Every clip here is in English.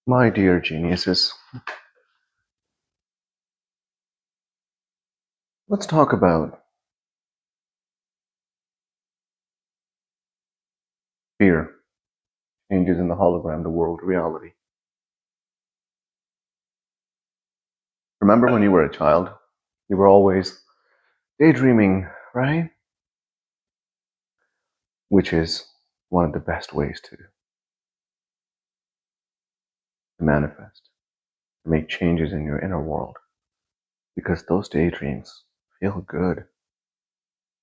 My dear geniuses, let's talk about fear, changes in the hologram, the world, reality. Remember when you were a child? You were always daydreaming, right? Which is one of the best ways to manifest, to make changes in your inner world, because those daydreams feel good.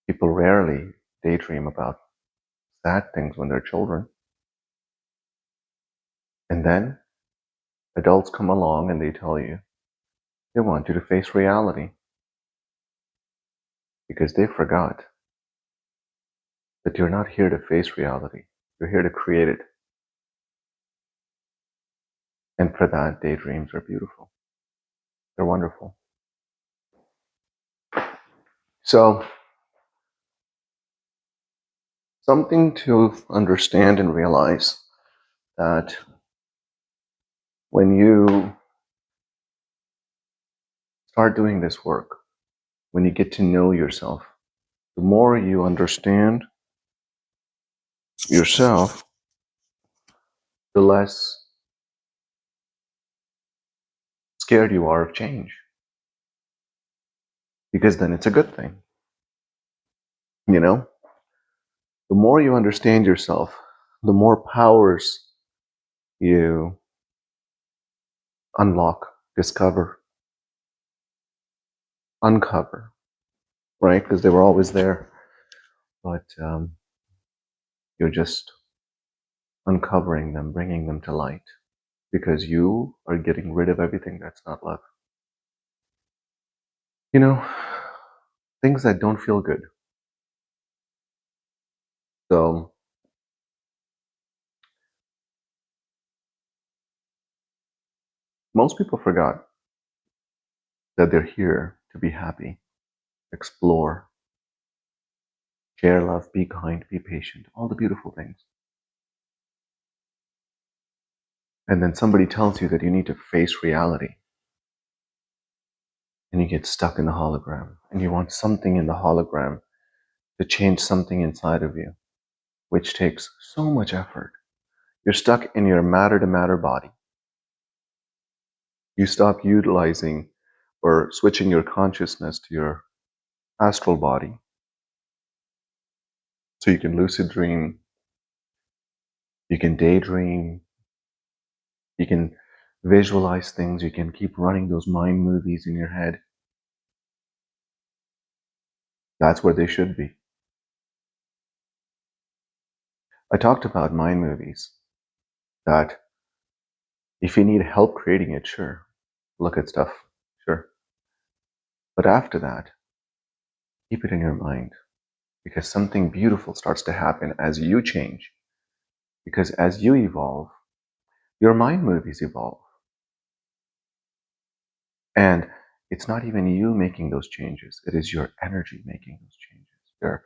People rarely daydream about sad things when they're children. And then adults come along and they tell you they want you to face reality because they forgot that you're not here to face reality. You're here to create it. And for that, daydreams are beautiful. They're wonderful. So, something to understand and realize that when you start doing this work, when you get to know yourself, the more you understand yourself, the less scared you are of change. Because then it's a good thing. You know? The more you understand yourself, the more powers you unlock, discover, uncover, right? Because they were always there. But you're just uncovering them, bringing them to light, because you are getting rid of everything that's not love. You know, things that don't feel good. So, most people forgot that they're here to be happy, explore, share love, be kind, be patient, all the beautiful things. And then somebody tells you that you need to face reality. And you get stuck in the hologram. And you want something in the hologram to change something inside of you, which takes so much effort. You're stuck in your matter-to-matter body. You stop utilizing or switching your consciousness to your astral body so you can lucid dream, you can daydream, you can visualize things, you can keep running those mind movies in your head. That's where they should be. I talked about mind movies, that if you need help creating it, sure, look at stuff, sure. But after that, keep it in your mind, because something beautiful starts to happen as you change. Because as you evolve, your mind movies evolve. And it's not even you making those changes, it is your energy making those changes.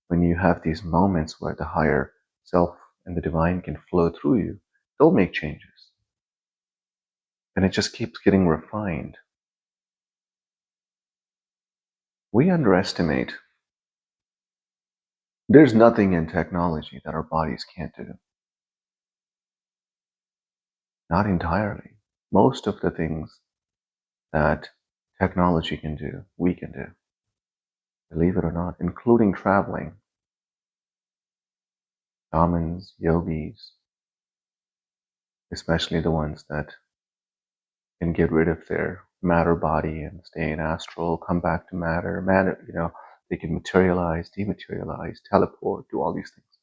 When you have these moments where the higher self and the divine can flow through you, they'll make changes. And it just keeps getting refined. We underestimate. There's nothing in technology that our bodies can't do. Not entirely. Most of the things that technology can do, we can do. Believe it or not, including traveling. Shamans, yogis, especially the ones that can get rid of their matter body and stay in astral, come back to matter, they can materialize, dematerialize, teleport, do all these things.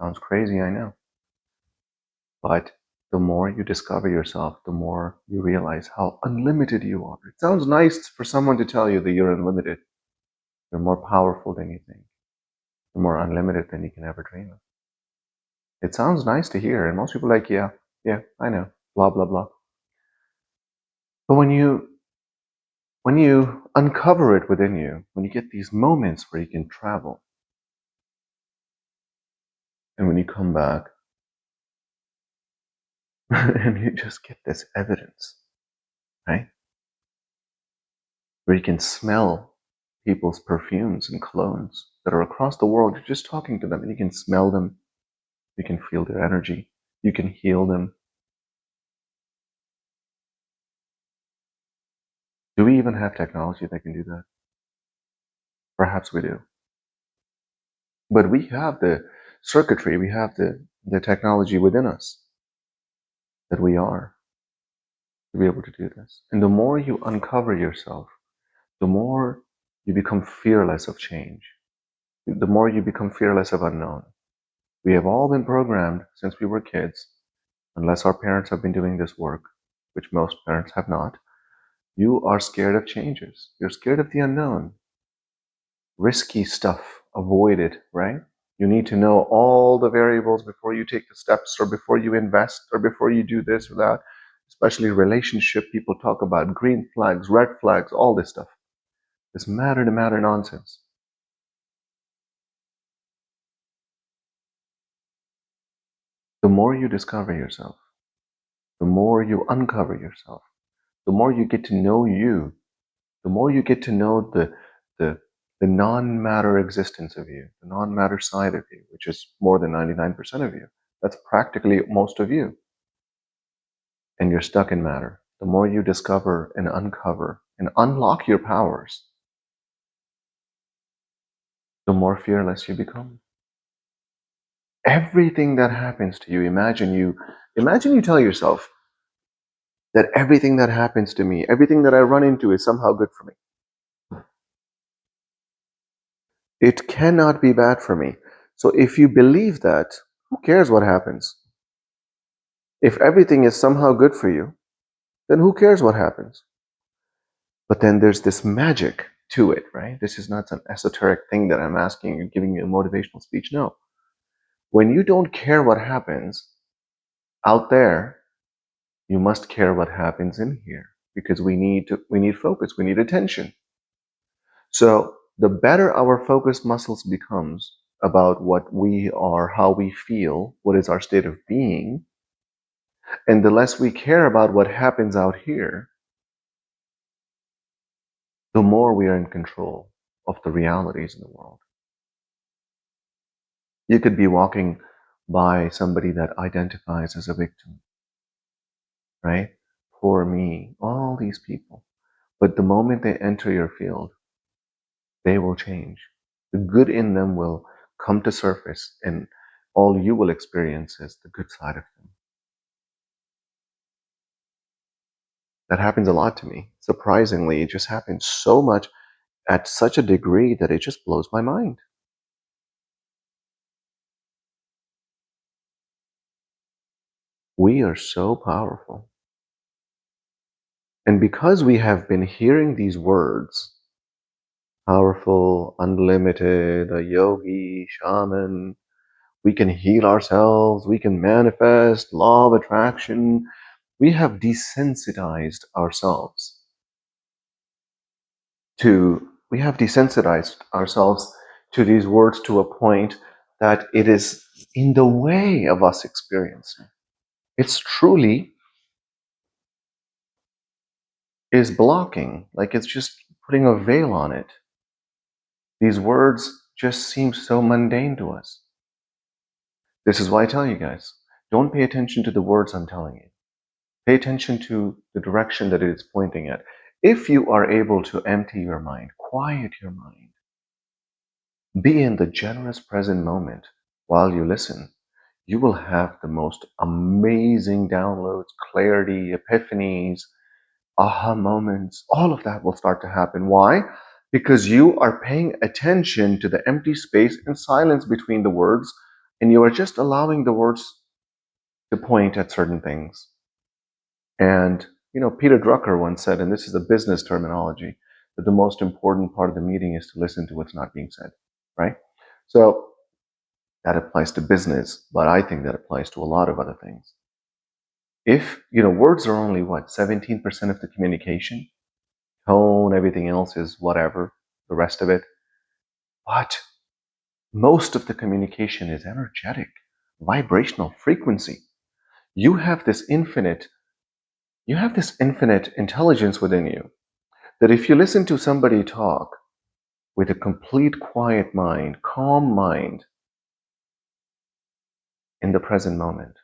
Sounds crazy, I know. But the more you discover yourself, the more you realize how unlimited you are. It sounds nice for someone to tell you that you're unlimited. You're more powerful than you think. You're more unlimited than you can ever dream of. It sounds nice to hear, and most people are like, yeah, I know, blah, blah, blah. But when you uncover it within you, when you get these moments where you can travel, and when you come back, And you just get this evidence, right? Where you can smell people's perfumes and colognes that are across the world. You're just talking to them and you can smell them. You can feel their energy. You can heal them. Do we even have technology that can do that? Perhaps we do. But we have the circuitry, we have the technology within us that we are to be able to do this. And the more you uncover yourself, the more you become fearless of change, the more you become fearless of unknown. We have all been programmed since we were kids, unless our parents have been doing this work, which most parents have not. You are scared of changes. You're scared of the unknown. Risky stuff, avoid it, right? You need to know all the variables before you take the steps or before you invest or before you do this or that. Especially relationship, people talk about green flags, red flags, all this stuff. This matter to matter nonsense. The more you discover yourself, the more you uncover yourself, the more you get to know you, the more you get to know the, the non-matter existence of you, the non-matter side of you, which is more than 99% of you. That's practically most of you. And you're stuck in matter. The more you discover and uncover and unlock your powers, the more fearless you become. Everything that happens to you, imagine you tell yourself that everything that happens to me, everything that I run into is somehow good for me. It cannot be bad for me. So if you believe that, who cares what happens? If everything is somehow good for you, then who cares what happens? But then there's this magic to it, right? This is not some esoteric thing that I'm asking you, giving you a motivational speech. No. When you don't care what happens out there, you must care what happens in here, because we need focus, we need attention. So the better our focus muscles becomes about what we are, how we feel, what is our state of being, and the less we care about what happens out here, the more we are in control of the realities in the world. You could be walking by somebody that identifies as a victim, right? Poor me, all these people. But the moment they enter your field, they will change. The good in them will come to surface, and all you will experience is the good side of them. That happens a lot to me. Surprisingly, it just happens so much at such a degree that it just blows my mind. We are so powerful. And because we have been hearing these words, powerful, unlimited, a yogi, shaman, we can heal ourselves, we can manifest, law of attraction, we have desensitized ourselves to these words to a point that it is in the way of us experiencing. It's truly is blocking, like it's just putting a veil on it. These words just seem so mundane to us. This is why I tell you guys, don't pay attention to the words I'm telling you. Pay attention to the direction that it is pointing at. If you are able to empty your mind, quiet your mind, be in the generous present moment while you listen, you will have the most amazing downloads, clarity, epiphanies, aha moments. All of that will start to happen. Why? Because you are paying attention to the empty space and silence between the words, and you are just allowing the words to point at certain things. And, Peter Drucker once said, and this is a business terminology, that the most important part of the meeting is to listen to what's not being said, right? So that applies to business, but I think that applies to a lot of other things. If, words are only 17% of the communication, tone, everything else is whatever, the rest of it. But most of the communication is energetic, vibrational frequency. You have this infinite intelligence within you that if you listen to somebody talk with a complete quiet mind, calm mind in the present moment,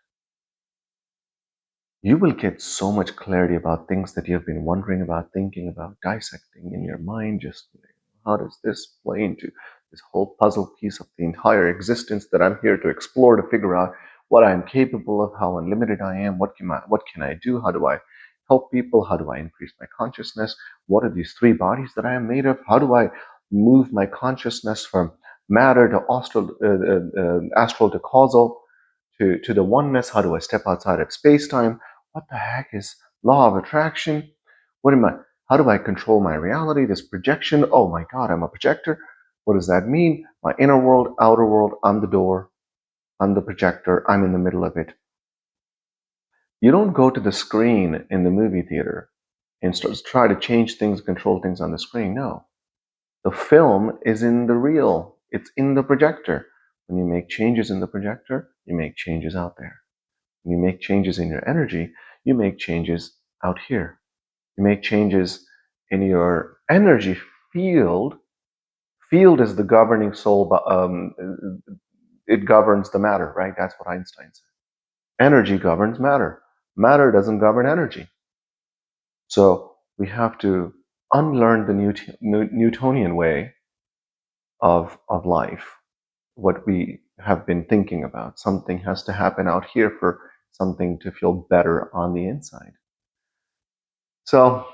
you will get so much clarity about things that you have been wondering about, thinking about, dissecting in your mind. Just how does this play into this whole puzzle piece of the entire existence that I'm here to explore, to figure out what I'm capable of, how unlimited I am, what can I do, how do I help people, how do I increase my consciousness, what are these three bodies that I am made of, how do I move my consciousness from matter to astral to causal to the oneness, how do I step outside of space-time, what the heck is law of attraction? How do I control my reality? This projection. Oh my God, I'm a projector. What does that mean? My inner world, outer world, I'm the door, I'm the projector, I'm in the middle of it. You don't go to the screen in the movie theater and try to change things, control things on the screen. No. The film is in the real, it's in the projector. When you make changes in the projector, you make changes out there. When you make changes in your energy, you make changes out here. You make changes in your energy field. Field is the governing soul. It governs the matter, right? That's what Einstein said. Energy governs matter. Matter doesn't govern energy. So we have to unlearn the Newtonian way of life, what we have been thinking about. Something has to happen out here for something to feel better on the inside. So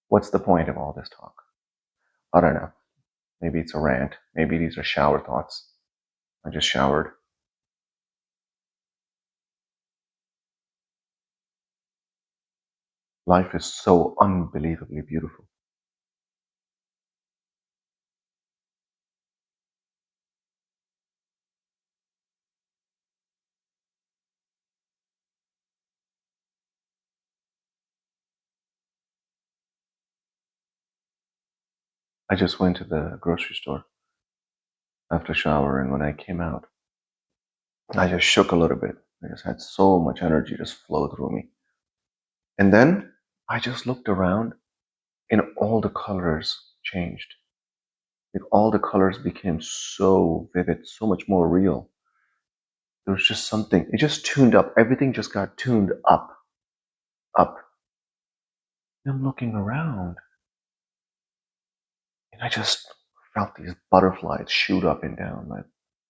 what's the point of all this talk? I don't know. Maybe it's a rant. Maybe these are shower thoughts. I just showered. Life is so unbelievably beautiful. I just went to the grocery store after shower, and when I came out, I just shook a little bit. I just had so much energy just flow through me. And then I just looked around, and all the colors changed. Like all the colors became so vivid, so much more real. There was just something, it just tuned up. Everything just got tuned up, up. And I'm looking around, and I just felt these butterflies shoot up and down my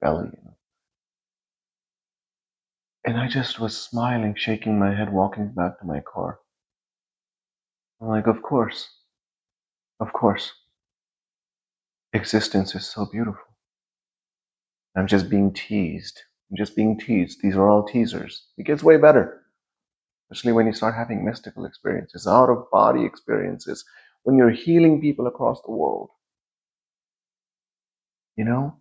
belly. And I just was smiling, shaking my head, walking back to my car. I'm like, of course, of course. Existence is so beautiful. I'm just being teased. I'm just being teased. These are all teasers. It gets way better, especially when you start having mystical experiences, out of body experiences, when you're healing people across the world. You know,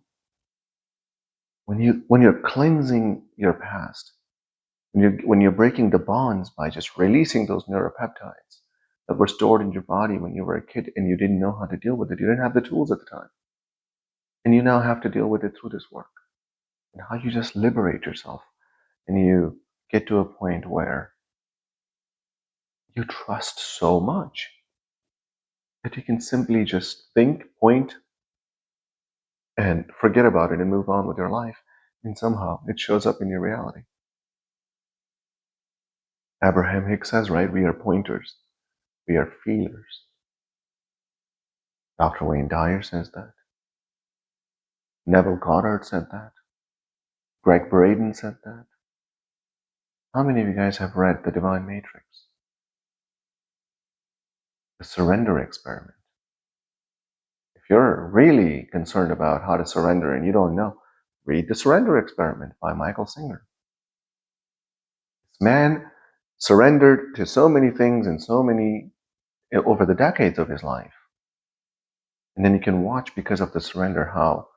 when you're cleansing your past, when you're breaking the bonds by just releasing those neuropeptides that were stored in your body when you were a kid and you didn't know how to deal with it. You didn't have the tools at the time. And you now have to deal with it through this work. And how you just liberate yourself and you get to a point where you trust so much that you can simply just think, point, and forget about it and move on with your life. And somehow it shows up in your reality. Abraham Hicks says, right, we are pointers. We are feelers. Dr. Wayne Dyer says that. Neville Goddard said that. Greg Braden said that. How many of you guys have read The Divine Matrix? The Surrender Experiment. If you're really concerned about how to surrender and you don't know, read The Surrender Experiment by Michael Singer. This man surrendered to so many things and over the decades of his life. And then you can watch, because of the surrender, how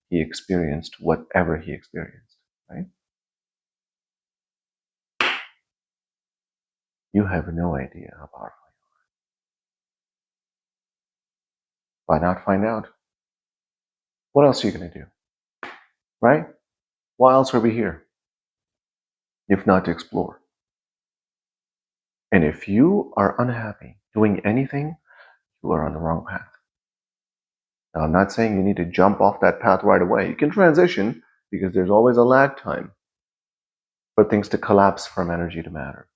he experienced whatever he experienced, right? You have no idea how powerful you are. Why not find out? What else are you going to do? Right? Why else are we here? if not to explore. And if you are unhappy doing anything, you are on the wrong path. Now, I'm not saying you need to jump off that path right away. You can transition because there's always a lag time for things to collapse from energy to matter.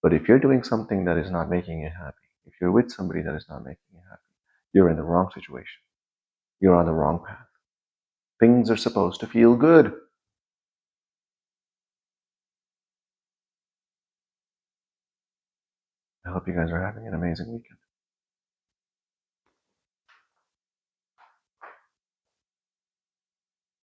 But if you're doing something that is not making you happy, if you're with somebody that is not making you happy, you're in the wrong situation. You're on the wrong path. Things are supposed to feel good. I hope you guys are having an amazing weekend.